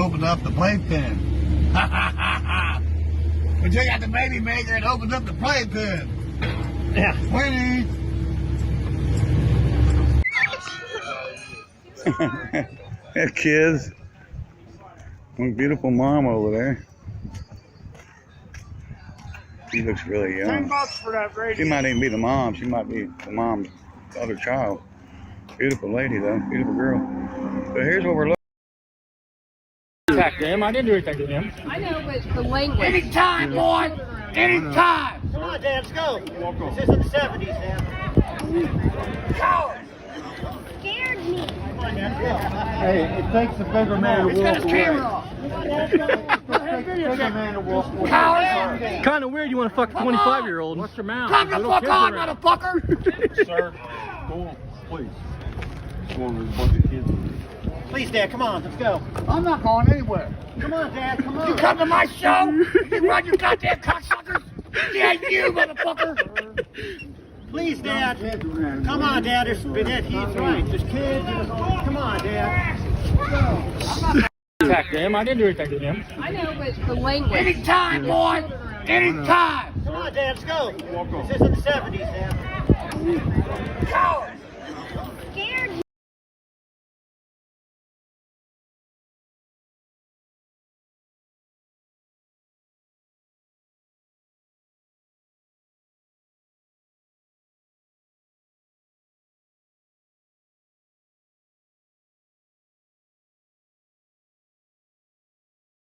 opened up the playpen. We took out the baby maker and opened up the playpen. Yeah. Winnie. That kids. One beautiful mom over there. She looks really young. $10 for that radio. She might even be the mom. She might be the mom's other child. Beautiful lady though. Beautiful girl. So here's what we're looking. Attack them. I didn't do anything to him. I know, but the language. Anytime, boy. Anytime. Come on, Dad, let's go. This is in the 70s, Dad. Coward. Scared me. Come on, Dad, let's go. Hey, it takes a bigger man to He's got walk his away. camera off. Bigger man to walk away. Coward. Kind of weird you want to fuck a 25-year-old. What's your mouth? Come the fuck on, motherfucker. Sir, go on, please. Go on, there's a bunch of kids. Please, Dad, come on, let's go. I'm not going anywhere. Come on, Dad, come on. You come to my show, you run your goddamn cocksuckers. Yeah, you motherfucker. Please, Dad. Come on, Dad. He's right. There's kids. Come on, Dad. Attack them. I didn't do anything to him. I know, but the language. Anytime, boy. Anytime. Come on, Dad, let's go. This is in the 70s, Dad. Coward. Scared me.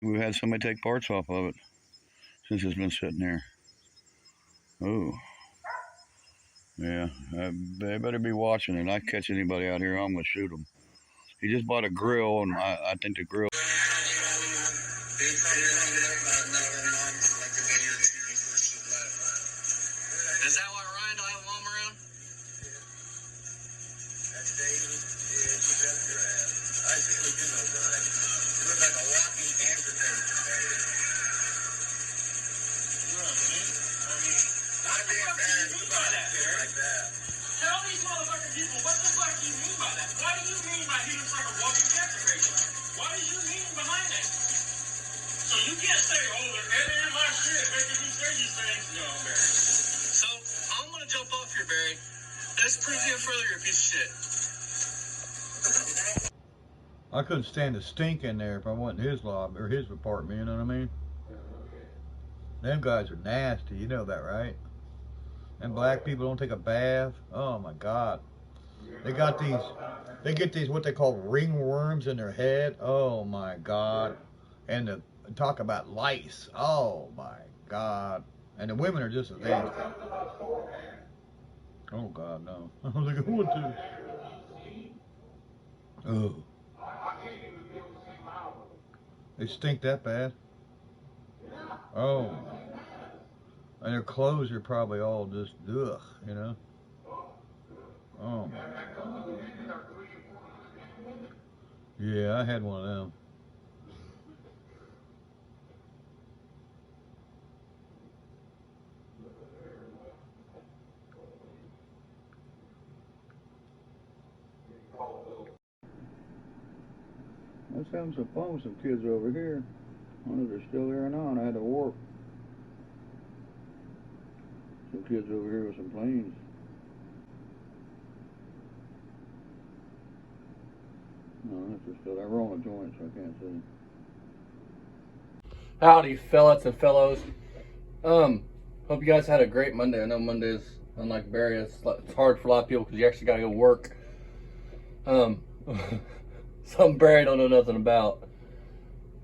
We've had somebody take parts off of it since it's been sitting there. Oh. Yeah, they better be watching it. I catch anybody out here, I'm going to shoot them. He just bought a grill, and I think the grill... Is that why Ryan don't have a mom around? That's David. Yeah, you got your ass. I see what you know, Ryan. You look like a walking cancer patient, baby. You know what I mean? I'd be embarrassed about it like that. Tell these motherfucking people, what the fuck do you mean by that? What do you mean by he looks like a walking cancer patient? What is your meaning behind that? So you can't say, oh, they're editing my shit, making me say these things. No, Barry. So I'm gonna jump off here, Barry. Let's prove you further, you're a piece of shit. I couldn't stand the stink in there if I went in his lobby or his apartment, you know what I mean? Them guys are nasty, you know that, right? And black people don't take a bath. Oh my God. They get these what they call ringworms in their head. Oh my God. And talk about lice. Oh my God. And the women are just as nasty. Oh God, no. I don't think I want to. Oh. They stink that bad? Oh. And their clothes are probably all just ugh, you know? Oh my God. Yeah, I had one of them. I was having some fun with some kids over here. I wonder if they're still there or not. I had to work. Some kids over here with some planes. No, if they're still there. We're on a joint, so I can't see. Howdy, fellas and fellows. Hope you guys had a great Monday. I know Mondays, unlike Barry, it's hard for a lot of people because you actually got to go work. Something Barry don't know nothing about.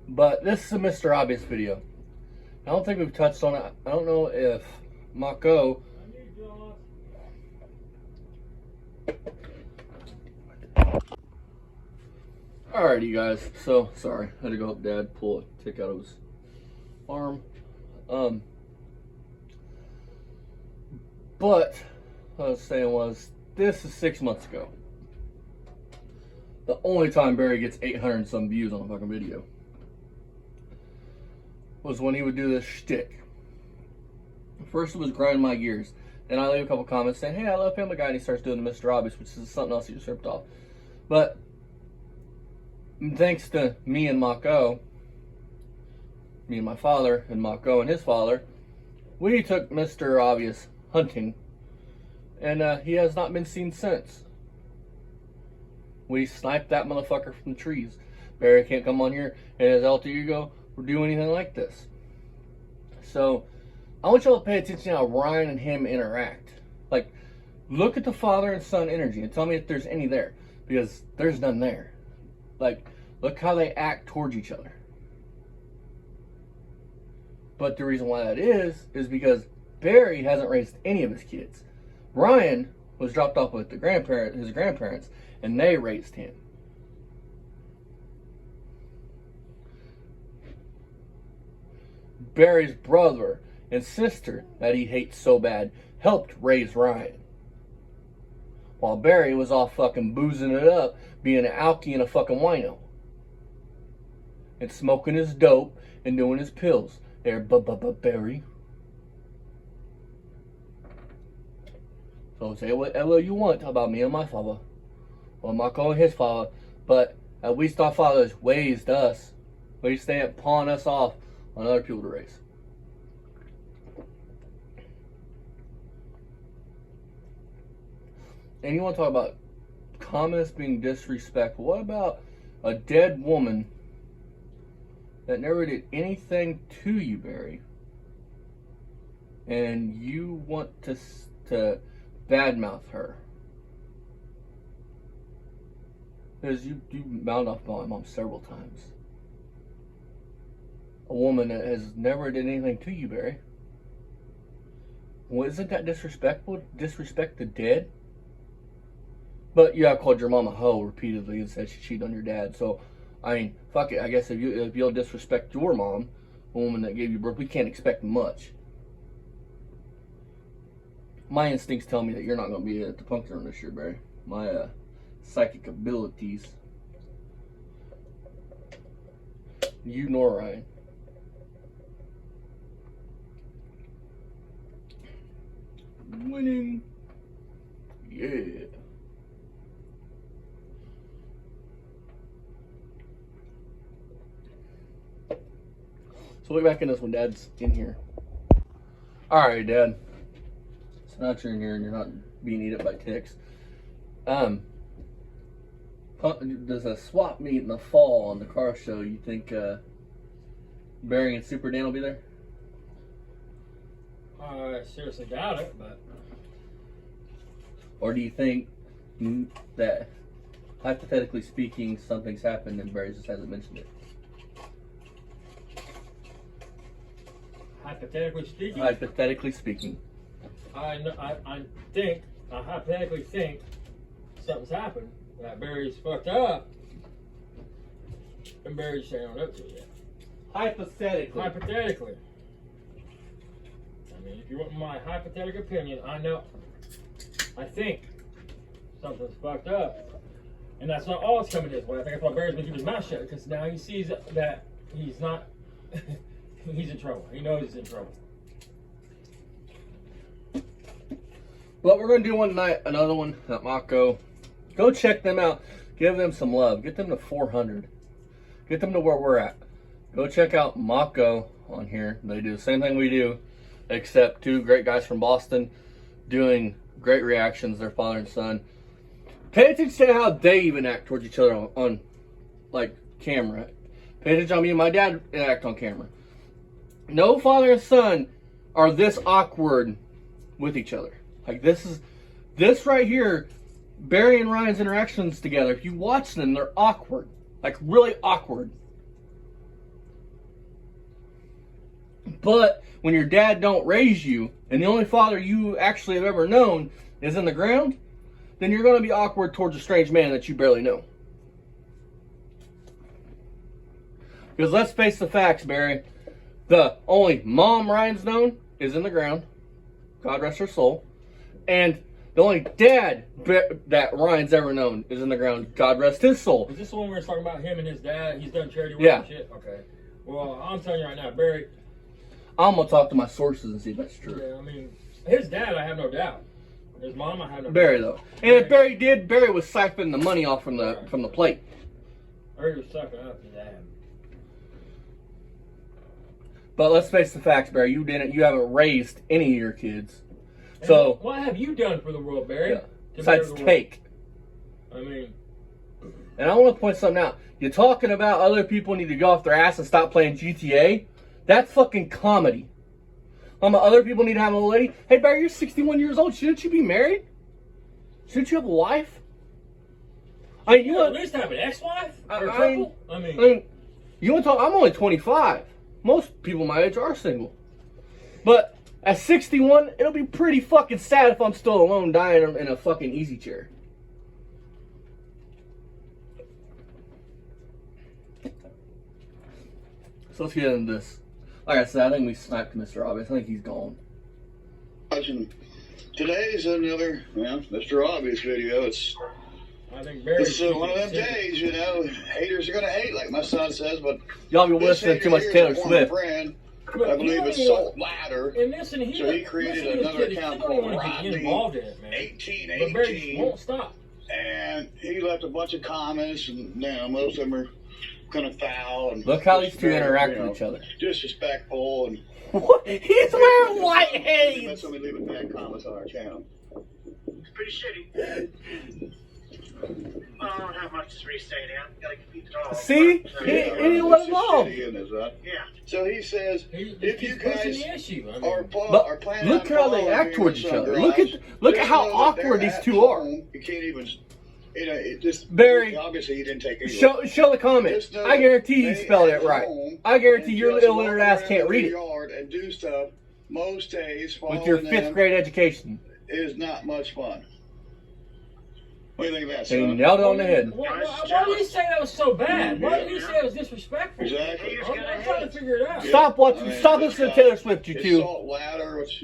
But this is a Mr. Obvious video. I don't think we've touched on it. I don't know if Mako... Alright, you guys. So, sorry. I had to go help Dad pull a tick out of his arm. But, what I was saying was, this is 6 months ago. The only time Barry gets 800 and some views on a fucking video was when he would do this shtick. First it was grinding my gears. Then I leave a couple comments saying, hey, I love Family Guy, and he starts doing the Mr. Obvious, which is something else he just ripped off. But thanks to me and Mako, me and my father, and Mako and his father, we took Mr. Obvious hunting, and he has not been seen since. We sniped that motherfucker from the trees. Barry can't come on here and his alter ego or do anything like this. So I want y'all to pay attention to how Ryan and him interact. Like, look at the father and son energy and tell me if there's any there, because there's none there. Like, look how they act towards each other. But the reason why that is because Barry hasn't raised any of his kids. Ryan was dropped off with his grandparents, and they raised him. Barry's brother and sister that he hates so bad helped raise Ryan. While Barry was off fucking boozing it up, being an alkie and a fucking wino. And smoking his dope and doing his pills. There, Barry. So say whatever you want about me and my father. Well, I'm not calling his father, but at least our fathers raised us. At least they didn't pawn us off on other people to raise. And you want to talk about comments being disrespectful? What about a dead woman that never did anything to you, Barry, and you want to badmouth her? Because you mouthed off my mom several times. A woman that has never did anything to you, Barry. Well, isn't that disrespectful? Disrespect the dead? But you have called your mom a hoe repeatedly and said she cheated on your dad. So, I mean, fuck it. I guess if you'll disrespect your mom, a woman that gave you birth, we can't expect much. My instincts tell me that you're not going to be at the punk run this year, Barry. My psychic abilities. You nor Ryan. Winning. Yeah. So we're back in this when Dad's in here. Alright, Dad. So now that you're in here and you're not being eaten up by ticks. Does a swap meet in the fall on the car show, you think Barry and Super Dan will be there? I seriously doubt it, but... Or do you think that, hypothetically speaking, something's happened and Barry just hasn't mentioned it? Hypothetically speaking? Hypothetically speaking. I hypothetically think something's happened, that Barry's fucked up, and Barry's saying on up to it yet. Hypothetically. Hypothetically. I mean, if you want my hypothetical opinion, I think something's fucked up. And that's not all it's coming his way. I think that's why Barry's been keeping his mouth shut, because now he sees that he's not, he's in trouble. He knows he's in trouble. But we're going to do one tonight, another one at Mako. Go check them out. Give them some love. Get them to 400. Get them to where we're at. Go check out Mako on here. They do the same thing we do, except two great guys from Boston doing great reactions, their father and son. Pay attention to how they even act towards each other on like camera. Pay attention to how me and my dad act on camera. No father and son are this awkward with each other. Like this right here, Barry and Ryan's interactions together, if you watch them, they're awkward. Like really awkward. But when your dad don't raise you, and the only father you actually have ever known is in the ground, then you're going to be awkward towards a strange man that you barely know. Because let's face the facts, Barry. The only mom Ryan's known is in the ground. God rest her soul. And the only dad that Ryan's ever known is in the ground. God rest his soul. Is this the one we were talking about, him and his dad? He's done charity work and shit? Okay. Well, I'm telling you right now, Barry... I'm going to talk to my sources and see if that's true. Yeah, I mean, his dad, I have no doubt. His mom, I have no doubt. Barry, though. And if Barry did, Barry was siphoning the money off from the plate. Barry was sucking up his dad. But let's face the facts, Barry. You haven't raised any of your kids. So what have you done for the world, Barry? yeah, besides the cake. World? I mean, and I want to point something out. You're talking about other people need to go off their ass and stop playing GTA. That's fucking comedy. Other people need to have a lady. Hey, Barry, you're 61 years old. Shouldn't you be married? Shouldn't you have a wife? I mean, at least have an ex-wife or a I mean, couple. I mean, you want to talk? I'm only 25. Most people my age are single. But at 61, it'll be pretty fucking sad if I'm still alone dying in a fucking easy chair. So let's get into this. Like I said, I think we sniped Mr. Obvious. I think he's gone. Today's another, Mr. Obvious video. I think Barry's It's one of them days, haters are going to hate, like my son says, but Y'all be listening too much Taylor Swift. Friend, I believe it's Salt Ladder. And listen, So he created another account called Rodney 1818. But Barry won't stop. And he left a bunch of comments, and most of them are kind of foul. And Look how these two interact with each other. Disrespectful. And what? He's wearing white haze. Somebody leaving bad comments on our channel. It's pretty shitty. I don't have much to say now. Gotta keep it all. See? He didn't let him off. Yeah. So he says, if you guys are planning Look how they act towards each other. Look at how awkward these two are. You can't even, Barry, obviously he didn't take it. show the comment. I guarantee he spelled it right. I guarantee your illiterate ass can't read it. And do stuff most days With your 5th grade education. is not much fun. What do you think of that, And you son? nailed it on the head. Why did he say that was so bad? Why did he say it was disrespectful? Exactly. I'm trying to figure it out. Stop listening to Taylor Swift, you It's two. Salt Ladder, which,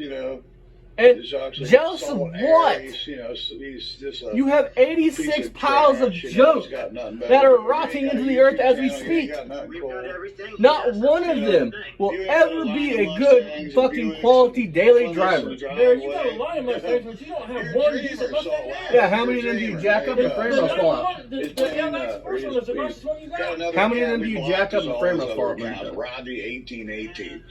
And is actually jealous of Salt what? Aries, he's just a You have 86 piece of piles of trash, junk he's got nothing better that to are do. rotting He ain't into got the a earth as YouTube we channel, he speak. ain't got nothing We've cool. got everything. Not one of them will ever be a good fucking quality daily driver. Barry, you got a lot of Mustangs, but you don't have one decent Mustang now. Yeah, how many of them do you jack up and frame The us fall out? the LX first one was the nicest one you got. How many of them do you jack up and frame us fall out? Rodney 1818.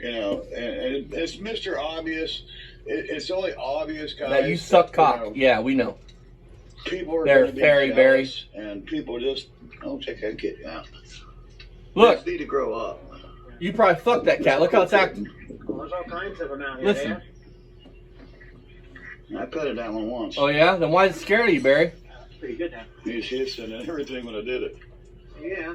And it's Mr. Obvious. It's only obvious, guys. That you suck cock. Yeah, we know. People are There, going to be Barry, jealous, and people just don't check that kid out. Look, Just need to grow up. you probably fucked that cat. Look how it's acting. Well, there's all kinds of them out here. Listen. I petted that one once. Oh yeah? Then why is it scared of you, Barry? It's pretty good now. He's hissing and everything when I did it. Yeah.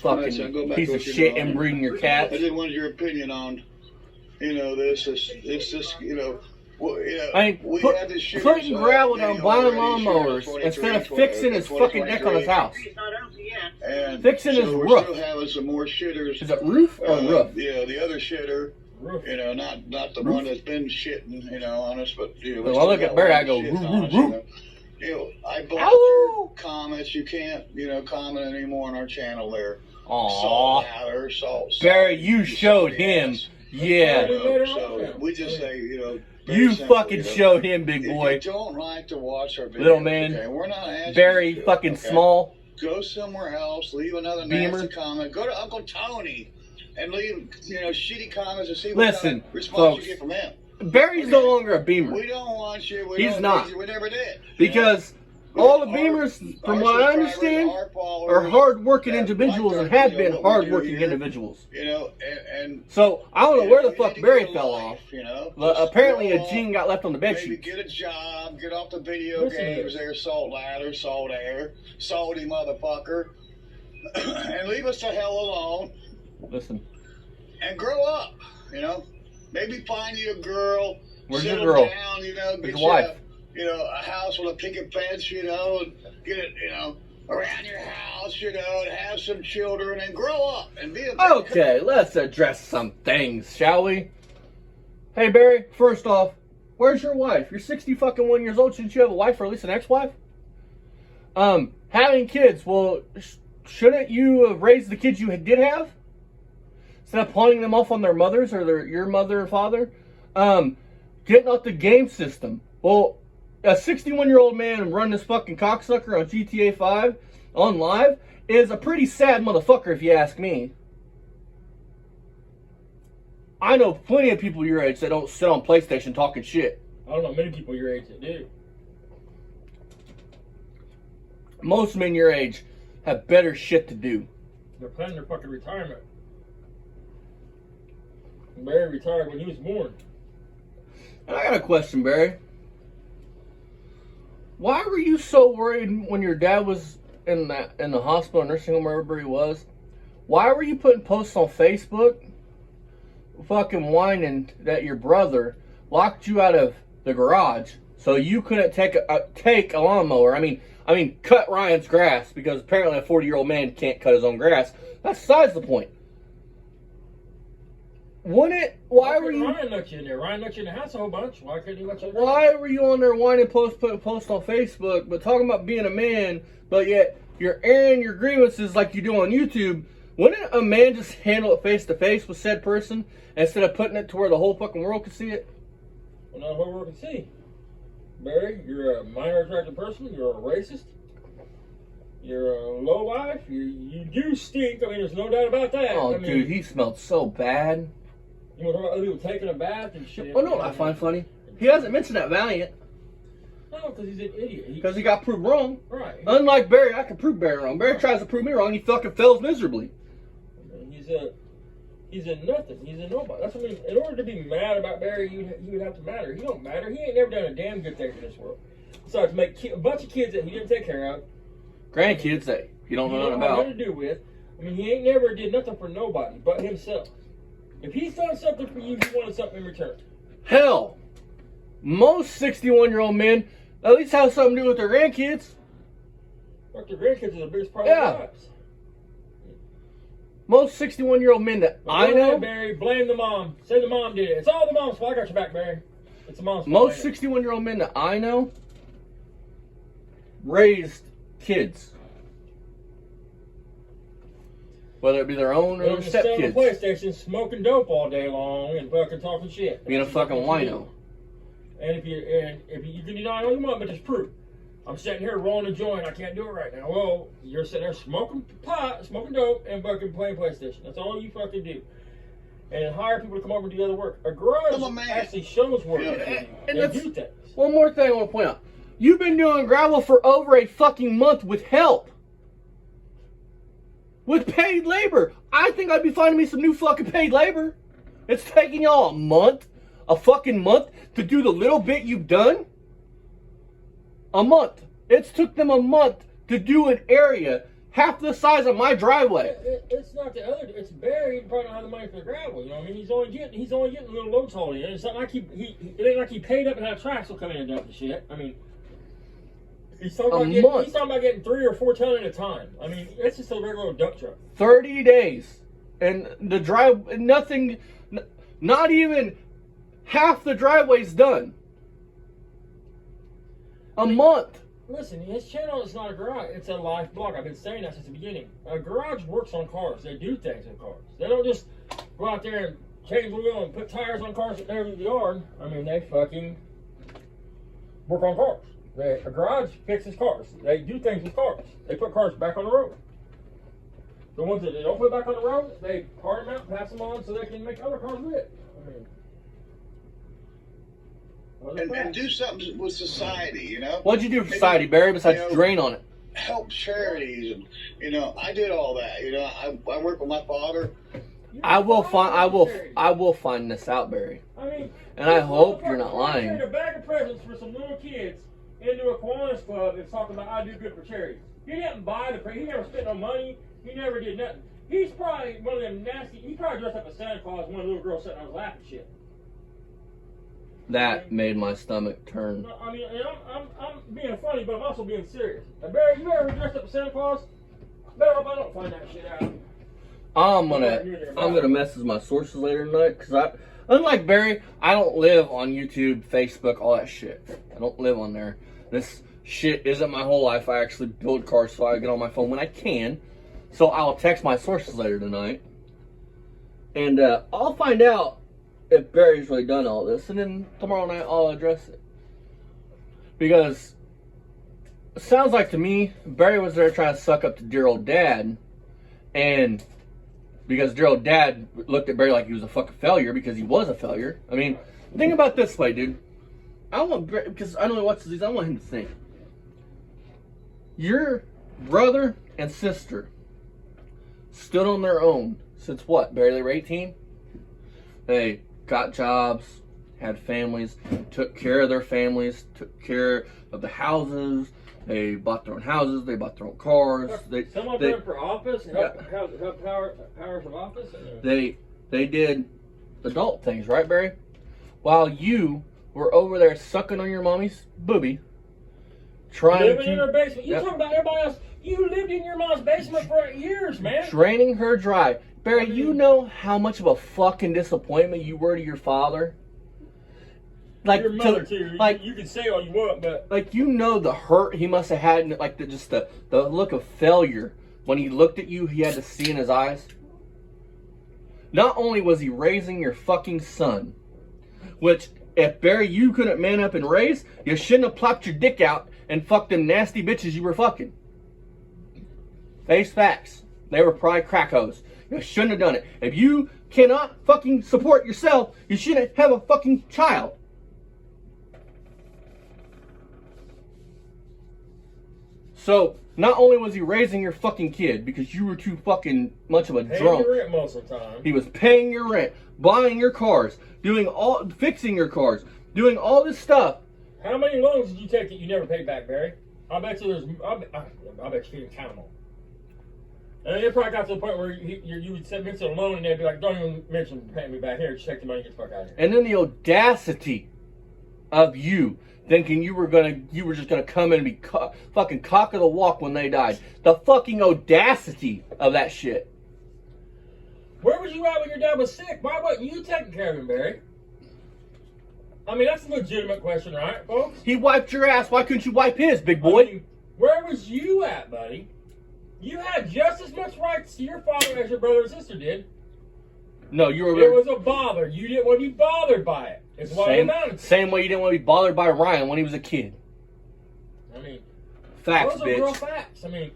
Fucking so go back piece to of what you're shit doing. inbreeding your cat. I just wanted your opinion on, this. It's just, well, I mean, we put, had this shooter, putting so gravel they down buying already lawnmowers shooter instead of 23, fixing his fucking deck on his house. He's not out yet. And Fixing his we're roof. still having some more shitters. Is it roof or roof? Yeah, the other shitter. Roof. Not the one that's been shitting, on us, but When I look at Barry, I go, roof, roof, roof. I blocked Ow! your comments. You can't, comment anymore on our channel there. Aw. Salt ladder, salt. Barry, you showed him. Yeah. So we just say, very You simple, fucking showed him, big If boy. you don't like to watch our videos, Little man. okay, we're not asking Very you to, fucking okay? small. Go somewhere else. Leave another Beamer. nasty comment. Go to Uncle Tony and leave, shitty comments and see what Listen, kind of response folks. you get from him. Barry's no longer a beamer. We don't want you. He's not. We never did. Because all the beamers, from what I understand, are hard-working individuals and have been hard-working individuals. And So, I don't know where the fuck you Barry need to fell get a off. life, But apparently Grow a up, gene got left on the bed Maybe sheet. get a job, get off the video Listen to games this. there, salt ladder, salt air, salty motherfucker, and leave us the hell alone Listen, and grow up, Maybe find you a girl, Where's your settle girl? down, get Where's you your wife? a house with a picket fence, and get it, around your house, and have some children and grow up and be a okay, let's address some things, shall we? Hey Barry, first off, where's your wife? You're 60 fucking 1 years old. Shouldn't you have a wife or at least an ex-wife? Having kids, well, shouldn't you have raised the kids you did have? Instead of pawning them off on their mothers or your mother or father? Getting off the game system. Well, a 61-year-old man running this fucking cocksucker on GTA 5 on live is a pretty sad motherfucker if you ask me. I know plenty of people your age that don't sit on PlayStation talking shit. I don't know many people your age that do. Most men your age have better shit to do. They're planning their fucking retirement. Barry retired when he was born. And I got a question, Barry. Why were you so worried when your dad was in the hospital, nursing home, wherever he was? Why were you putting posts on Facebook, fucking whining that your brother locked you out of the garage so you couldn't take a lawnmower? I mean, cut Ryan's grass, because apparently a 40-year-old man can't cut his own grass. That's besides the point. Why were you? Ryan let you in there. Ryan let you in the house a whole bunch. Why couldn't he let you in there? Why were you on there whining, putting posts on Facebook, but talking about being a man, but yet you're airing your grievances like you do on YouTube? Wouldn't a man just handle it face to face with said person instead of putting it to where the whole fucking world can see it? Well, not the whole world can see. Barry, you're a minor attracted person. You're a racist. You're a lowlife. You do stink. I mean, there's no doubt about that. Oh, I mean, dude, he smelled so bad. You want to talk about other people taking a bath and shit? Oh, no, I find funny. He hasn't mentioned that Valiant. No, because he's an idiot. Because he got proved wrong. Right. Unlike Barry, I can prove Barry wrong. Barry tries to prove me wrong, he fucking fails miserably. He's a nothing. He's a nobody. That's what I mean. In order to be mad about Barry, you would have to matter. He don't matter. He ain't never done a damn good thing in this world. Besides, make a bunch of kids that he didn't take care of. Grandkids that you don't know nothing about. Nothing to do with. I mean, he ain't never did nothing for nobody but himself. If he's done something for you, he wanted something in return. Hell, most 61-year-old men at least have something to do with their grandkids. Fuck, their grandkids are the biggest part of their lives. Most 61-year-old men that I know. Ahead, Barry, blame the mom. Say the mom did it. It's all the mom's fault. I got your back, Barry. It's the mom's fault. Most 61-year-old men that I know raised kids. Whether it be their own or their stepkids. PlayStation, smoking dope all day long and fucking talking shit. Being a fucking wino. And if you can deny all you want, but just prove. I'm sitting here rolling a joint. I can't do it right now. Well, you're sitting there smoking pot, smoking dope, and fucking playing PlayStation. That's all you fucking do. And hire people to come over and do the other work. A garage actually shows work. And they do things. One more thing I want to point out. You've been doing gravel for over a fucking month with help. With paid labor. I think I'd be finding me some new fucking paid labor. It's taking y'all a fucking month to do the little bit you've done. A month. It's took them a month to do an area half the size of my driveway. It's not the other. It's Barry. He probably don't have the money for the gravel. You know what I mean? He's only getting little loads hauled in. It's not like it ain't like he paid up and had tracks will come in and dump the shit. I mean, he's talking about getting 3 or 4 ton at a time. I mean, it's just a regular dump truck. 30 days, and the not even half the driveway's done. A month. Listen, his channel is not a garage. It's a life blog. I've been saying that since the beginning. A garage works on cars. They do things with cars. They don't just go out there and change the wheel and put tires on cars that never leave the yard. I mean, they fucking work on cars. A garage fixes cars. They do things with cars. They put cars back on the road. The ones that they don't put back on the road, they part them out, pass them on so they can make other cars with it. I mean, and do something with society, you know. What'd you do for society, Barry, besides drain on it? Help charities, and I did all that. I work with my father. I will find this out, Barry. I mean, and I hope you're not lying. A bag of presents for some little kids into a Kiwanis club that's talking about I do good for charity. He didn't buy the present. He never spent no money. He never did nothing. He's probably one of them nasty. He probably dressed up as Santa Claus. One of the little girls sitting on his lap and shit. That made my stomach turn. I mean, I'm being funny, but I'm also being serious. Now, Barry, you ever dressed up as Santa Claus? Better hope I don't find that shit out. I'm gonna message my sources later tonight, because unlike Barry, I don't live on YouTube, Facebook, all that shit. I don't live on there. This shit isn't my whole life. I actually build cars so I get on my phone when I can. So I'll text my sources later tonight, and I'll find out if Barry's really done all this, and then tomorrow night I'll address it. Because it sounds like to me, Barry was there trying to suck up to dear old dad, and Because Gerald's dad looked at Barry like he was a fucking failure because he was a failure. I mean, think about it this way, dude. I want Barry, because I know he watches these, I want him to think. Your brother and sister stood on their own since what, Barry? They were 18? They got jobs, had families, took care of their families, took care of the houses. They bought their own houses. They bought their own cars. Someone running for office, help powers of office. They did adult things, right, Barry? While you were over there sucking on your mommy's booby, trying living in her basement. You talking about everybody else? You lived in your mom's basement for years, man. Draining her dry, Barry. You know how much of a fucking disappointment you were to your father. Like your mother too. Like you can say all you want, but like you know the hurt he must have had, and like the look of failure when he looked at you. He had to see in his eyes. Not only was he raising your fucking son, which if Barry you couldn't man up and raise, you shouldn't have plopped your dick out and fucked them nasty bitches you were fucking. Face facts. They were probably crack hoes. You shouldn't have done it. If you cannot fucking support yourself, you shouldn't have a fucking child. So, not only was he raising your fucking kid because you were too fucking much of a drunk. Paying your rent most of the time. He was paying your rent, buying your cars, fixing your cars, doing all this stuff. How many loans did you take that you never paid back, Barry? I bet you I bet you didn't count them all. And it probably got to the point where you would mention a loan and they'd be like, don't even mention paying me back. Here, check the money, get the fuck out of here. And then the audacity of you thinking you were just gonna come in and be fucking cock of the walk when they died. The fucking audacity of that shit. Where was you at when your dad was sick? Why wasn't you taking care of him, Barry? I mean, that's a legitimate question, right, folks? He wiped your ass. Why couldn't you wipe his, big boy? I mean, where was you at, buddy? You had just as much rights to your father as your brother and sister did. No, you were. It was a bother. You didn't want to be bothered by it. It's what it amounted to. Same way you didn't want to be bothered by Ryan when he was a kid. I mean, facts, those are bitch. real facts. I mean,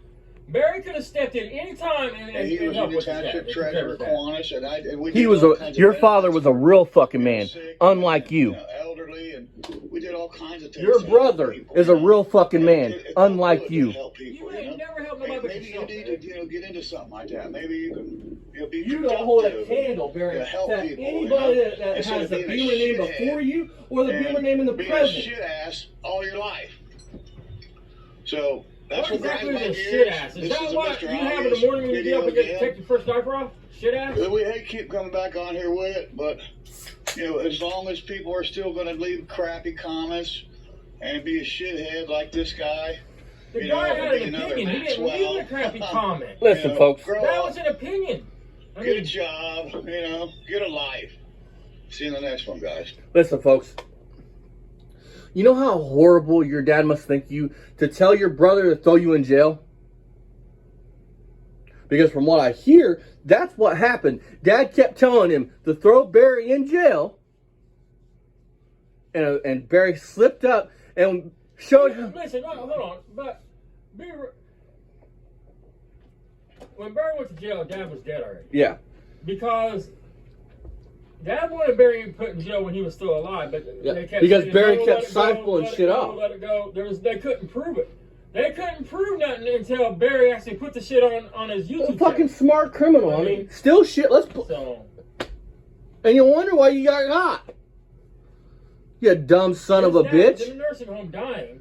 Barry could have stepped in any time and he was helped in the with that. township treasurer, Kiwanis, and we He did was all kinds of your benefits. father was a real fucking man, Sick, unlike you. Elderly, and we did all kinds of things. Your to help brother people, is a real fucking man, unlike to you. help people, You ain't never helped nobody but maybe you yourself. need to get into something like that. Maybe you can be You don't hold a productive candle, Barry, and help to people, anybody you know? that Instead has of the being a Beamer name shithead before you or the and Beamer name in the being present. a shit ass all your life. So that's What what exactly grinds my is a gears. shit ass? Is This that is a what Mr. you have in the Obvious morning when you get up and video take your first diaper off? Shit ass? We hate to keep coming back on here with it, but as long as people are still going to leave crappy comments and be a shithead like this guy, The guy had an opinion. He didn't leave a crappy comment. Listen, folks. grow That up, was an opinion. I get a mean, job, get a life. See you in the next one, guys. Listen, folks. You know how horrible your dad must think you to tell your brother to throw you in jail? Because from what I hear, that's what happened. Dad kept telling him to throw Barry in jail. And Barry slipped up and showed him. listen, hold on. But when Barry went to jail, Dad was dead already. Yeah. Because Dad wanted Barry put in jail when he was still alive, but they kept because saying, Barry no, kept let it go, siphoning let it shit go, off. Let it go. They couldn't prove it. They couldn't prove nothing until Barry actually put the shit on his YouTube Fucking channel. smart criminal. I mean, still shit. So, And you wonder why you got caught. You dumb son of a his dad was bitch. in a nursing home dying.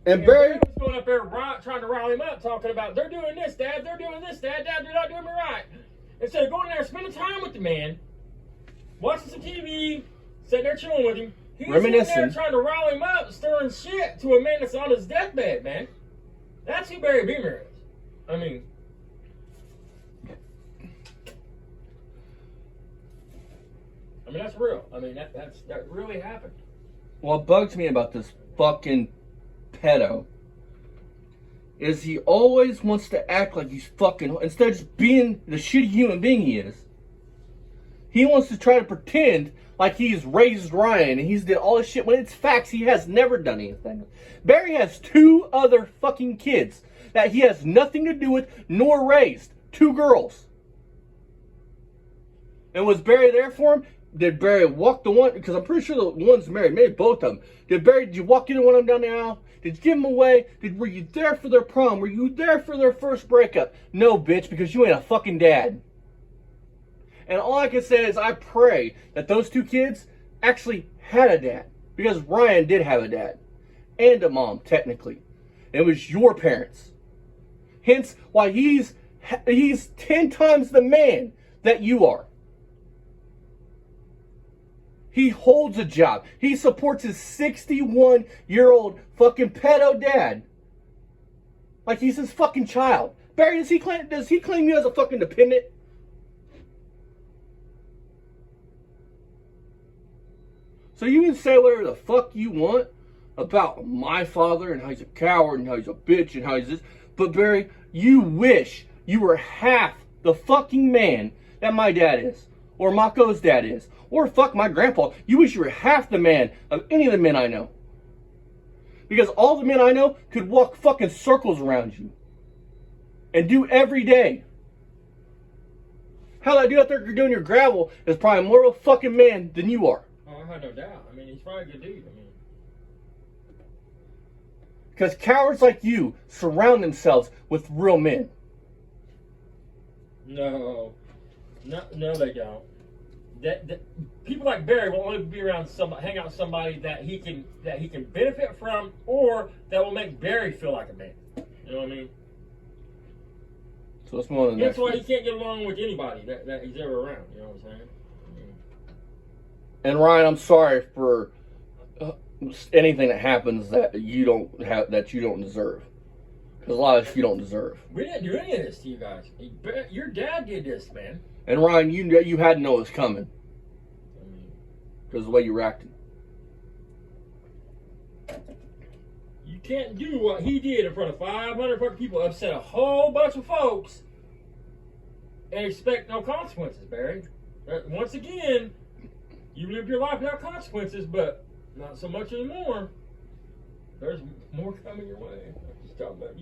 And Barry. was going up there trying to rile him up, talking about, they're doing this, Dad, they're doing this, Dad, they're not doing me right. Instead of going there and spending time with the man, watching some TV, sitting there chilling with him, he's Reminiscing. in there trying to rile him up, stirring shit to a man that's on his deathbed, man. That's who Barry Beamer is. I mean, that's real. I mean, that really happened. What bugs me about this fucking pedo is he always wants to act like he's fucking, instead of just being the shitty human being he is, he wants to try to pretend like he's raised Ryan and he's did all this shit when it's facts he has never done anything. Barry has 2 other fucking kids that he has nothing to do with nor raised. 2 girls. And was Barry there for him? Did Barry walk the one? Because I'm pretty sure the one's married, maybe both of them. Did you walk into one of them down the aisle? Did you give them away? Were you there for their prom? Were you there for their first breakup? No, bitch, because you ain't a fucking dad. And all I can say is I pray that those two kids actually had a dad. Because Ryan did have a dad. And a mom, technically. It was your parents. Hence why he's 10 times the man that you are. He holds a job. He supports his 61-year-old fucking pedo dad. Like he's his fucking child. Barry, does he claim you as a fucking dependent? So you can say whatever the fuck you want about my father and how he's a coward and how he's a bitch and how he's this. But Barry, you wish you were half the fucking man that my dad is. Or Mako's dad is. Or fuck my grandpa. You wish you were half the man of any of the men I know. Because all the men I know could walk fucking circles around you. And do every day. Hell, that dude out there doing your gravel is probably more of a fucking man than you are. Oh, I have no doubt. I mean, he's probably a good dude. I mean, because cowards like you surround themselves with real men. no, they don't. That people like Barry will only be around somebody, hang out with somebody that he can benefit from, or that will make Barry feel like a man. You know what I mean? So let's move on to the next That's why one. he can't get along with anybody that he's ever around. You know what I'm saying? And Ryan, I'm sorry for anything that happens that you don't deserve. Because a lot of you don't deserve. We didn't do any of this to you guys. Your dad did this, man. And Ryan, you had to know it was coming. I mean, Because of the way you were acting. you can't do what he did in front of 500 fucking people, upset a whole bunch of folks, and expect no consequences, Barry. Once again, you lived your life without consequences, but not so much anymore. There's more coming your way. I'm just talking about,